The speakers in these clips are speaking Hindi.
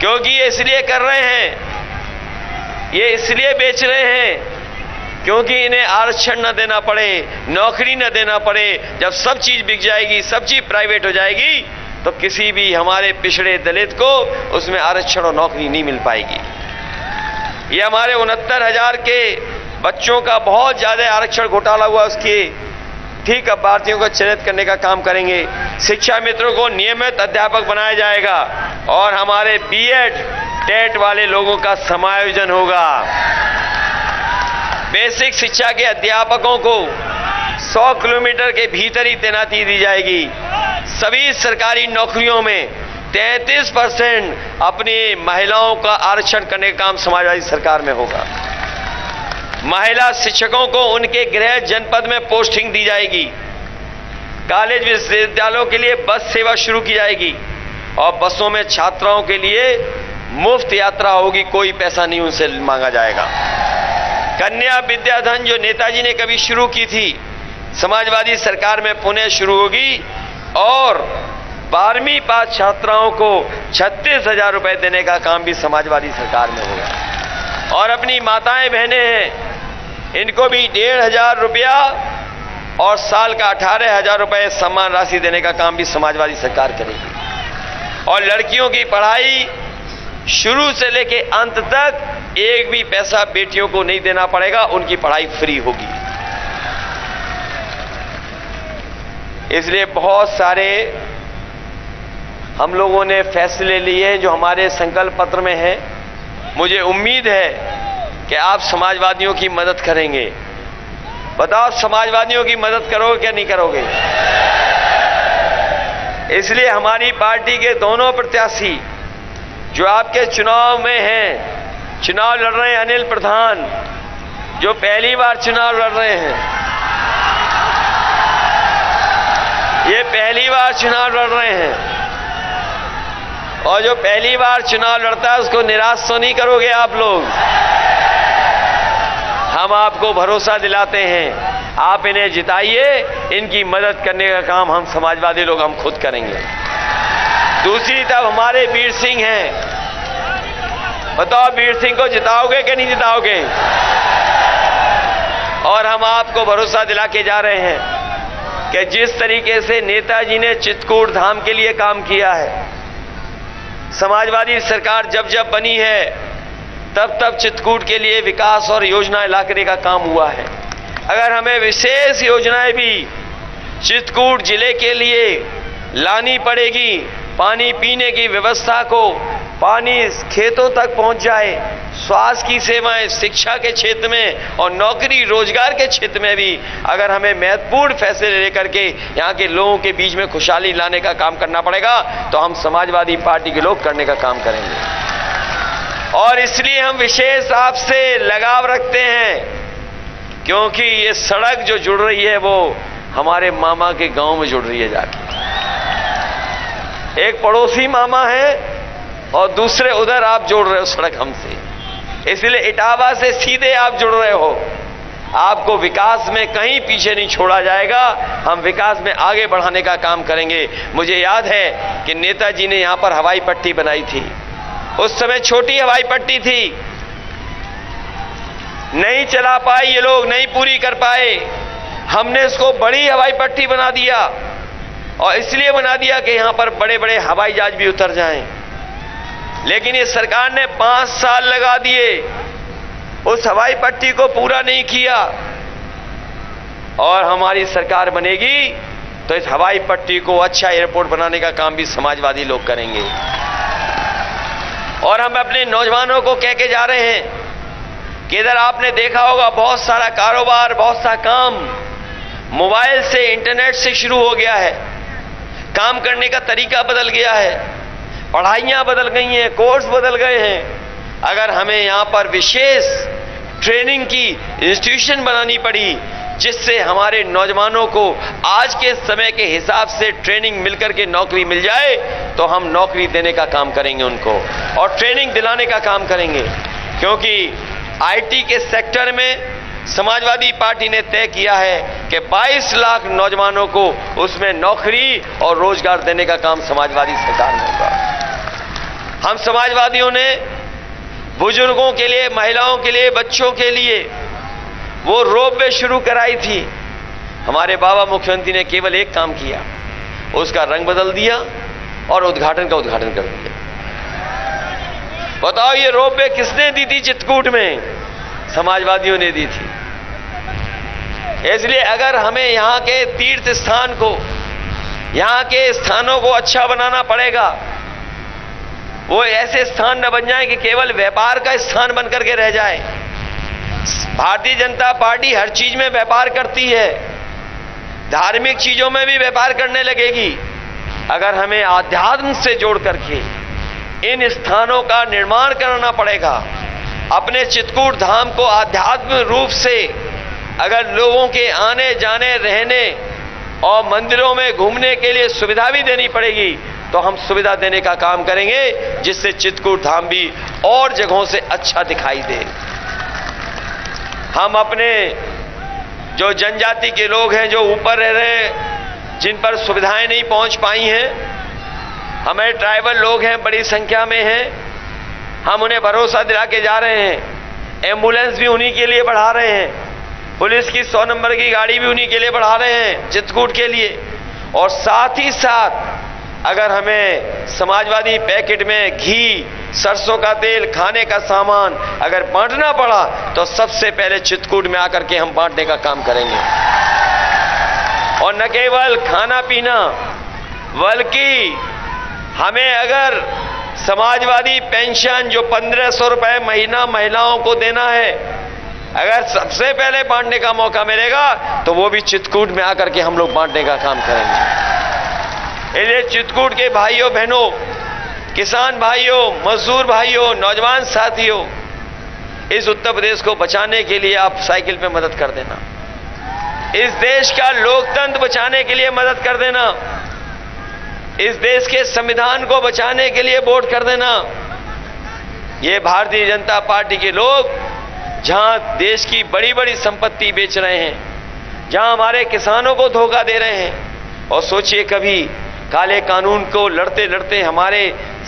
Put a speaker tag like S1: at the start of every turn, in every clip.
S1: क्योंकि ये इसलिए कर रहे हैं, ये इसलिए बेच रहे हैं क्योंकि इन्हें आरक्षण न देना पड़े, नौकरी न देना पड़े। जब सब चीज बिक जाएगी, सब चीज प्राइवेट हो जाएगी, तो किसी भी हमारे पिछड़े दलित को उसमें आरक्षण और नौकरी नहीं मिल पाएगी। ये हमारे 69,000 के बच्चों का बहुत ज्यादा आरक्षण घोटाला हुआ, उसकी ठीक अभ्यर्थियों को चयनित करने का काम करेंगे। शिक्षा मित्रों को नियमित अध्यापक बनाया जाएगा और हमारे बीएड टेट वाले लोगों का समायोजन होगा। बेसिक शिक्षा के अध्यापकों को 100 किलोमीटर के भीतर ही तैनाती दी जाएगी। सभी सरकारी नौकरियों में 33% अपनी महिलाओं का आरक्षण करने का काम समाजवादी सरकार में होगा। महिला शिक्षकों को उनके गृह जनपद में पोस्टिंग दी जाएगी। कॉलेज विश्वविद्यालयों के लिए बस सेवा शुरू की जाएगी और बसों में छात्राओं के लिए मुफ्त यात्रा होगी, कोई पैसा नहीं उनसे मांगा जाएगा। कन्या विद्याधन जो नेताजी ने कभी शुरू की थी, समाजवादी सरकार में पुनः शुरू होगी और 12वीं पास छात्राओं को 36,000 रुपए देने का काम भी समाजवादी सरकार में होगा। और अपनी माताएं बहनें हैं, इनको भी 1,500 रुपया और साल का 18,000 रुपए सम्मान राशि देने का काम भी समाजवादी सरकार करेगी। और लड़कियों की पढ़ाई शुरू से लेके अंत तक एक भी पैसा बेटियों को नहीं देना पड़ेगा, उनकी पढ़ाई फ्री होगी। इसलिए बहुत सारे हम लोगों ने फैसले लिए जो हमारे संकल्प पत्र में है। मुझे उम्मीद है कि आप समाजवादियों की मदद करेंगे। बताओ, समाजवादियों की मदद करोगे क्या नहीं करोगे? इसलिए हमारी पार्टी के दोनों प्रत्याशी जो आपके चुनाव में हैं, चुनाव लड़ रहे हैं, अनिल प्रधान जो पहली बार चुनाव लड़ रहे हैं, ये पहली बार चुनाव लड़ रहे हैं, और जो पहली बार चुनाव लड़ता है उसको निराश तो नहीं करोगे आप लोग। हम आपको भरोसा दिलाते हैं, आप इन्हें जिताइए, इनकी मदद करने का काम हम समाजवादी लोग हम खुद करेंगे। दूसरी तरफ हमारे वीर सिंह हैं। बताओ, वीर सिंह को जिताओगे कि नहीं जिताओगे? और हम आपको भरोसा दिला के जा रहे हैं कि जिस तरीके से नेताजी ने चित्रकूट धाम के लिए काम किया है, समाजवादी सरकार जब जब बनी है तब तब चित्रकूट के लिए विकास और योजनाएं ला करने का काम हुआ है। अगर हमें विशेष योजनाएं भी चित्रकूट जिले के लिए लानी पड़ेगी, पानी पीने की व्यवस्था को, पानी खेतों तक पहुंच जाए, स्वास्थ्य की सेवाएं, शिक्षा के क्षेत्र में और नौकरी रोजगार के क्षेत्र में भी अगर हमें महत्वपूर्ण फैसले लेकर के यहाँ के लोगों के बीच में खुशहाली लाने का काम करना पड़ेगा, तो हम समाजवादी पार्टी के लोग करने का काम करेंगे। और इसलिए हम विशेष आपसे लगाव रखते हैं क्योंकि ये सड़क जो जुड़ रही है वो हमारे मामा के गांव में जुड़ रही है जाके। एक पड़ोसी मामा है और दूसरे उधर आप जोड़ रहे हो सड़क हमसे, इसलिए इटावा से सीधे आप जुड़ रहे हो। आपको विकास में कहीं पीछे नहीं छोड़ा जाएगा, हम विकास में आगे बढ़ाने का काम करेंगे। मुझे याद है कि नेताजी ने यहां पर हवाई पट्टी बनाई थी, उस समय छोटी हवाई पट्टी थी, नहीं चला पाए ये लोग, नहीं पूरी कर पाए। हमने इसको बड़ी हवाई पट्टी बना दिया और इसलिए बना दिया कि यहां पर बड़े बड़े हवाई जहाज भी उतर जाएं। लेकिन ये सरकार ने 5 साल लगा दिए, उस हवाई पट्टी को पूरा नहीं किया। और हमारी सरकार बनेगी तो इस हवाई पट्टी को अच्छा एयरपोर्ट बनाने का काम भी समाजवादी लोग करेंगे। और हम अपने नौजवानों को कह के जा रहे हैं कि इधर आपने देखा होगा बहुत सारा कारोबार, बहुत सा काम मोबाइल से, इंटरनेट से शुरू हो गया है। काम करने का तरीका बदल गया है, पढ़ाइयाँ बदल गई हैं, कोर्स बदल गए हैं। अगर हमें यहाँ पर विशेष ट्रेनिंग की इंस्टीट्यूशन बनानी पड़ी जिससे हमारे नौजवानों को आज के समय के हिसाब से ट्रेनिंग मिलकर के नौकरी मिल जाए, तो हम नौकरी देने का काम करेंगे उनको और ट्रेनिंग दिलाने का काम करेंगे। क्योंकि आईटी के सेक्टर में समाजवादी पार्टी ने तय किया है कि 22 लाख नौजवानों को उसमें नौकरी और रोजगार देने का काम समाजवादी सरकार में होगा। हम समाजवादियों ने बुजुर्गों के लिए, महिलाओं के लिए, बच्चों के लिए वो रोपवे शुरू कराई थी। हमारे बाबा मुख्यमंत्री ने केवल एक काम किया, उसका रंग बदल दिया और उद्घाटन का उद्घाटन कर दिया। बताओ ये रोपवे किसने दी थी? चित्रकूट में समाजवादियों ने दी थी। इसलिए अगर हमें यहाँ के तीर्थ स्थान को, यहाँ के स्थानों को अच्छा बनाना पड़ेगा, वो ऐसे स्थान न बन जाए कि केवल व्यापार का स्थान बनकर के रह जाए। भारतीय जनता पार्टी हर चीज में व्यापार करती है, धार्मिक चीजों में भी व्यापार करने लगेगी। अगर हमें आध्यात्म से जोड़ करके इन स्थानों का निर्माण कराना पड़ेगा, अपने चित्रकूट धाम को आध्यात्म रूप से अगर लोगों के आने जाने, रहने और मंदिरों में घूमने के लिए सुविधा भी देनी पड़ेगी, तो हम सुविधा देने का काम करेंगे, जिससे चित्रकूट धाम भी और जगहों से अच्छा दिखाई दे। हम अपने जो जनजाति के लोग हैं, जो ऊपर रह रहे हैं, जिन पर सुविधाएं नहीं पहुंच पाई हैं, हमारे ट्राइबल लोग हैं, बड़ी संख्या में हैं, हम उन्हें भरोसा दिला के जा रहे हैं। एम्बुलेंस भी उन्हीं के लिए बढ़ा रहे हैं, पुलिस की 100 नंबर की गाड़ी भी उन्हीं के लिए बढ़ा रहे हैं चित्रकूट के लिए। और साथ ही साथ अगर हमें समाजवादी पैकेट में घी, सरसों का तेल, खाने का सामान अगर बांटना पड़ा, तो सबसे पहले चित्रकूट में आकर के हम बांटने का काम करेंगे। और न केवल खाना पीना, बल्कि हमें अगर समाजवादी पेंशन जो 1500 रुपए महीना महिलाओं को देना है, अगर सबसे पहले बांटने का मौका मिलेगा, तो वो भी चित्रकूट में आकर के हम लोग बांटने का काम करेंगे। इसलिए चित्रकूट के भाइयों बहनों, किसान भाइयों, मजदूर भाइयों, नौजवान साथियों, इस उत्तर प्रदेश को बचाने के लिए आप साइकिल पे मदद कर देना, इस देश का लोकतंत्र बचाने के लिए मदद कर देना, इस देश के संविधान को बचाने के लिए वोट कर देना। ये भारतीय जनता पार्टी के लोग जहां देश की बड़ी बड़ी संपत्ति बेच रहे हैं, जहां हमारे किसानों को धोखा दे रहे हैं, और सोचिए कभी काले कानून को लड़ते लड़ते हमारे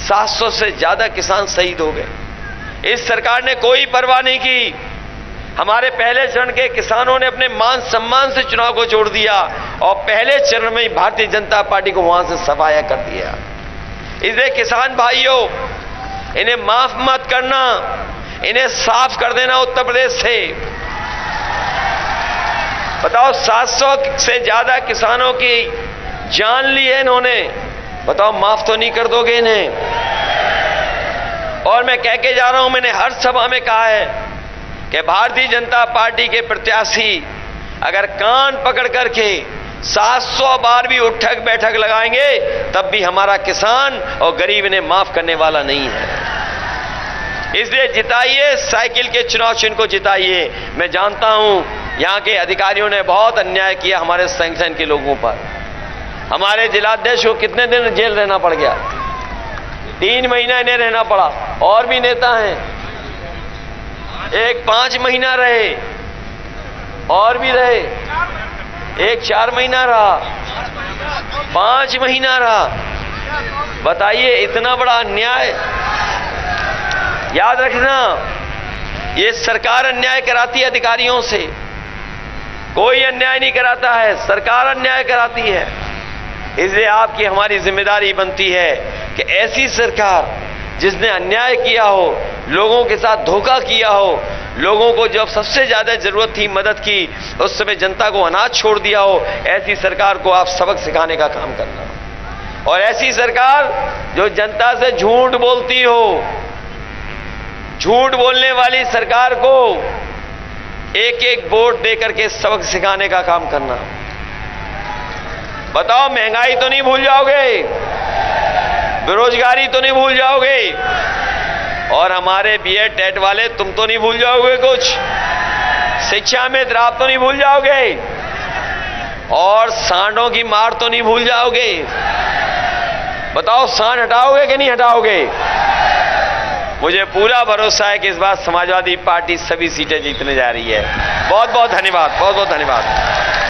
S1: 700 से ज्यादा किसान शहीद हो गए। इस सरकार ने कोई परवाह नहीं की। हमारे पहले चरण के किसानों ने अपने मान सम्मान से चुनाव को छोड़ दिया और पहले चरण में ही भारतीय जनता पार्टी को वहां से सफाया कर दिया। इसलिए किसान भाइयों, इन्हें माफ मत करना, इन्हें साफ कर देना उत्तर प्रदेश से। बताओ 700 से ज्यादा किसानों की जान ली है इन्होंने, बताओ माफ तो नहीं कर दोगे इन्हें? और मैं कह के जा रहा हूं, मैंने हर सभा में कहा है कि भारतीय जनता पार्टी के प्रत्याशी अगर कान पकड़ करके 700 बार भी उठक बैठक लगाएंगे, तब भी हमारा किसान और गरीब इन्हें माफ करने वाला नहीं है। इसलिए जिताइए, साइकिल के चुनाव चिन्ह को जिताइए। मैं जानता हूं यहां के अधिकारियों ने बहुत अन्याय किया हमारे संगठन के लोगों पर। हमारे जिलाध्यक्ष को कितने दिन जेल रहना पड़ गया? 3 महीना इन्हें रहना पड़ा। और भी नेता हैं, एक 5 महीना रहे, और भी रहे, एक 4 महीना रहा, 5 महीना रहा। बताइए इतना बड़ा अन्याय। याद रखना, ये सरकार अन्याय कराती है अधिकारियों से, कोई अन्याय नहीं कराता है, सरकार अन्याय कराती है। इसलिए आपकी हमारी जिम्मेदारी बनती है कि ऐसी सरकार जिसने अन्याय किया हो, लोगों के साथ धोखा किया हो, लोगों को जब सबसे ज्यादा जरूरत थी मदद की, उस समय जनता को अनाथ छोड़ दिया हो, ऐसी सरकार को आप सबक सिखाने का काम करना। और ऐसी सरकार जो जनता से झूठ बोलती हो, झूठ बोलने वाली सरकार को एक एक वोट देकर के सबक सिखाने का काम करना। बताओ महंगाई तो नहीं भूल जाओगे, बेरोजगारी तो नहीं भूल जाओगे, और हमारे बीएड टेट वाले तुम तो नहीं भूल जाओगे, कुछ शिक्षा में द्राप तो नहीं भूल जाओगे, और सांडों की मार तो नहीं भूल जाओगे। बताओ सांड हटाओगे कि नहीं हटाओगे? मुझे पूरा भरोसा है कि इस बार समाजवादी पार्टी सभी सीटें जीतने जा रही है। बहुत बहुत धन्यवाद, बहुत बहुत धन्यवाद।